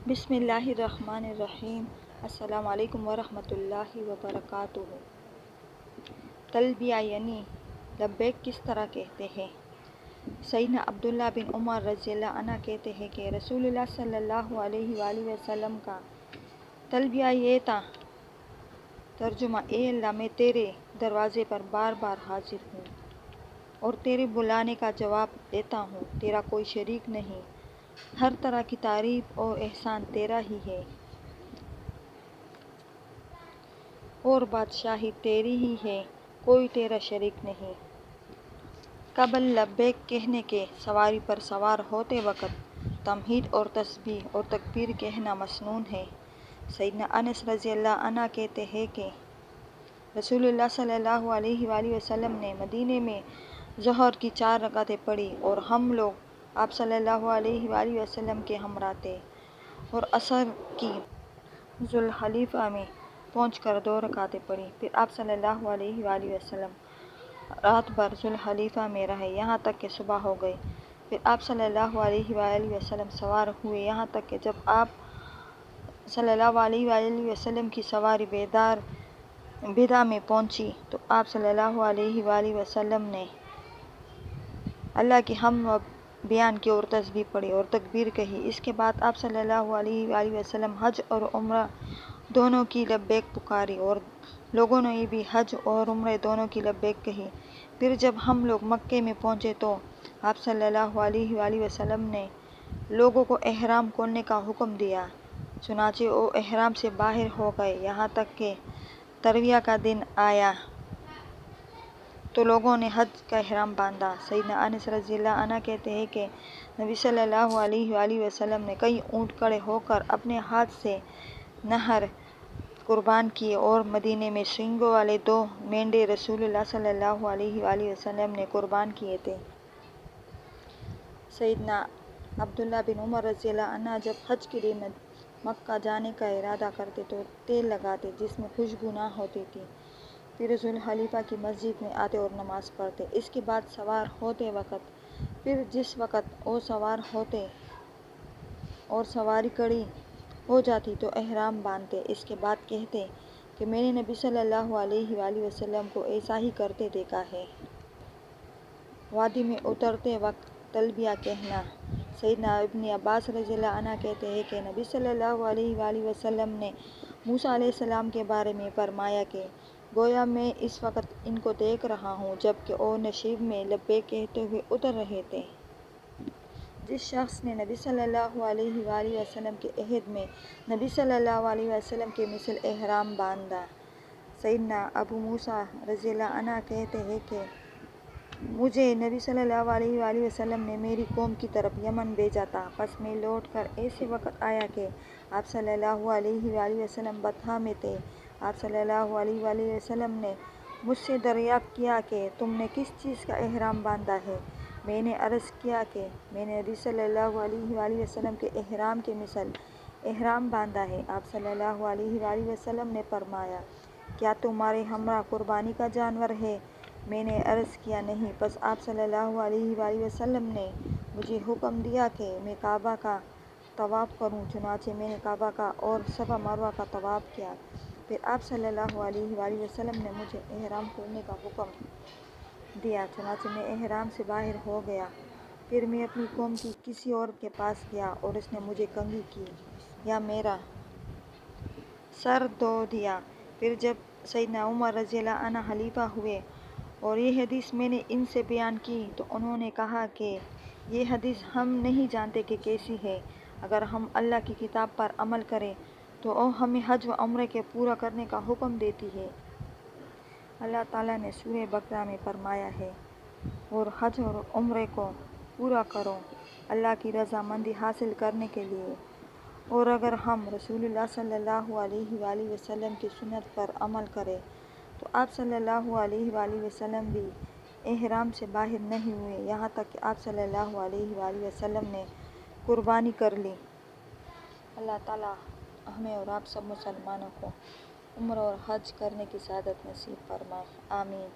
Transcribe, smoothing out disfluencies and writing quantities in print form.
بسم اللہ الرحمن الرحیم۔ السلام علیکم ورحمۃ اللہ وبرکاتہ۔ تلبیہ یعنی لبیک کس طرح کہتے ہیں؟ سیدنا عبداللہ بن عمر رضی اللہ عنہ کہتے ہیں کہ رسول اللہ صلی اللہ علیہ وآلہ وسلم کا تلبیہ یہ تھا، ترجمہ: اے اللہ، میں تیرے دروازے پر بار بار حاضر ہوں اور تیرے بلانے کا جواب دیتا ہوں، تیرا کوئی شریک نہیں، ہر طرح کی تعریف اور احسان تیرا ہی ہے اور بادشاہی تیری ہی ہے، کوئی تیرا شریک نہیں۔ قبل لبیک کہنے کے سواری پر سوار ہوتے وقت تمہید اور تسبیح اور تکبیر کہنا مسنون ہے۔ سیدنا انس رضی اللہ عنہ کہتے ہیں کہ رسول اللہ صلی اللہ علیہ وآلہ وسلم نے مدینے میں ظہر کی 4 رکعتیں پڑھی اور ہم لوگ آپ صلی اللہ علیہ وآلہ وسلم کے ہمراہ تھے، اور عصر کی ذوالحلیفہ میں پہنچ کر 2 رکعتیں پڑھیں۔ پھر آپ صلی اللہ علیہ وآلہ وسلم رات بھر ذوالحلیفہ میں رہے یہاں تک کہ صبح ہو گئی۔ پھر آپ صلی اللہ علیہ وآلہ وسلم سوار ہوئے یہاں تک کہ جب آپ صلی اللہ علیہ وآلہ وسلم کی سواری بیدہ میں پہنچی تو آپ صلی اللہ علیہ وآلہ وسلم نے اللہ کی حمد و بیان کی اور تسبیح پڑھی اور تکبیر کہی۔ اس کے بعد آپ صلی اللہ علیہ وآلہ وسلم حج اور عمرہ دونوں کی لبیک پکاری اور لوگوں نے بھی حج اور عمرہ دونوں کی لبیک کہی۔ پھر جب ہم لوگ مکے میں پہنچے تو آپ صلی اللہ علیہ وآلہ وسلم نے لوگوں کو احرام کھولنے کا حکم دیا، چنانچہ وہ احرام سے باہر ہو گئے یہاں تک کہ ترویہ کا دن آیا تو لوگوں نے حج کا احرام باندھا۔ سیدنا انس رضی اللہ عنہ کہتے ہیں کہ نبی صلی اللہ علیہ وآلہ وسلم نے کئی اونٹ کھڑے ہو کر اپنے ہاتھ سے نہر قربان کیے اور مدینے میں سینگوں والے 2 مینڈے رسول اللہ صلی اللہ علیہ وآلہ وسلم نے قربان کیے تھے۔ سیدنا عبداللہ بن عمر رضی اللہ عنہ جب حج کے لیے مکہ جانے کا ارادہ کرتے تو تیل لگاتے جس میں خوشبو نہ ہوتی تھی، پھر ذوالحلیفہ کی مسجد میں آتے اور نماز پڑھتے۔ اس کے بعد سوار ہوتے وقت پھر جس وقت وہ سوار ہوتے اور سواری کھڑی ہو جاتی تو احرام باندھتے۔ اس کے بعد کہتے کہ میں نے نبی صلی اللہ علیہ وآلہ وسلم کو ایسا ہی کرتے دیکھا ہے۔ وادی میں اترتے وقت تلبیہ کہنا۔ سیدنا ابن عباس رضی اللہ عنہ کہتے ہیں کہ نبی صلی اللہ علیہ وآلہ وسلم نے موسیٰ علیہ السلام کے بارے میں فرمایا کہ گویا میں اس وقت ان کو دیکھ رہا ہوں جبکہ وہ نشیب میں لبیک کہتے ہوئے اتر رہے تھے۔ جس شخص نے نبی صلی اللہ علیہ وآلہ وسلم کے عہد میں نبی صلی اللہ علیہ وسلم کے مثل احرام باندھا۔ سیدنا ابو موسیٰ رضی اللہ عنہ کہتے ہیں کہ مجھے نبی صلی اللہ علیہ وآلہ وسلم نے میری قوم کی طرف یمن بھیجا تھا، پس میں لوٹ کر ایسے وقت آیا کہ آپ صلی اللہ علیہ وآلہ وسلم بطحا میں تھے۔ آپ صلی اللہ علیہ وآلہ وسلم نے مجھ سے دریافت کیا کہ تم نے کس چیز کا احرام باندھا ہے؟ میں نے عرض کیا کہ میں نے نبی صلی اللہ علیہ وآلہ وسلم کے احرام کے مثل احرام باندھا ہے۔ آپ صلی اللہ علیہ وآلہ وسلم نے فرمایا، کیا تمہارے ہمراہ قربانی کا جانور ہے؟ میں نے عرض کیا نہیں۔ پس آپ صلی اللہ علیہ وآلہ وسلم نے مجھے حکم دیا کہ میں کعبہ کا طواف کروں، چنانچہ میں نے کعبہ کا اور صفا مروہ کا طواف کیا۔ پھر آپ صلی اللہ علیہ وآلہ وسلم نے مجھے احرام کھولنے کا حکم دیا، چنانچہ میں احرام سے باہر ہو گیا۔ پھر میں اپنی قوم کی کسی عورت کے پاس گیا اور اس نے مجھے کنگھی کی یا میرا سر دھو دیا۔ پھر جب سیدنا عمر رضی اللہ عنہ خلیفہ ہوئے اور یہ حدیث میں نے ان سے بیان کی تو انہوں نے کہا کہ یہ حدیث ہم نہیں جانتے کہ کیسی ہے، اگر ہم اللہ کی کتاب پر عمل کریں تو وہ ہمیں حج و عمرے کے پورا کرنے کا حکم دیتی ہے۔ اللہ تعالیٰ نے سورہ بقرہ میں فرمایا ہے، اور حج اور عمرے کو پورا کرو اللہ کی رضامندی حاصل کرنے کے لیے۔ اور اگر ہم رسول اللہ صلی اللہ علیہ وآلہ وسلم کی سنت پر عمل کریں تو آپ صلی اللہ علیہ وآلہ وسلم بھی احرام سے باہر نہیں ہوئے یہاں تک کہ آپ صلی اللہ علیہ وآلہ وسلم نے قربانی کر لی۔ اللہ تعالیٰ ہمیں اور آپ سب مسلمانوں کو عمرہ اور حج کرنے کی سعادت نصیب فرمائے، آمین۔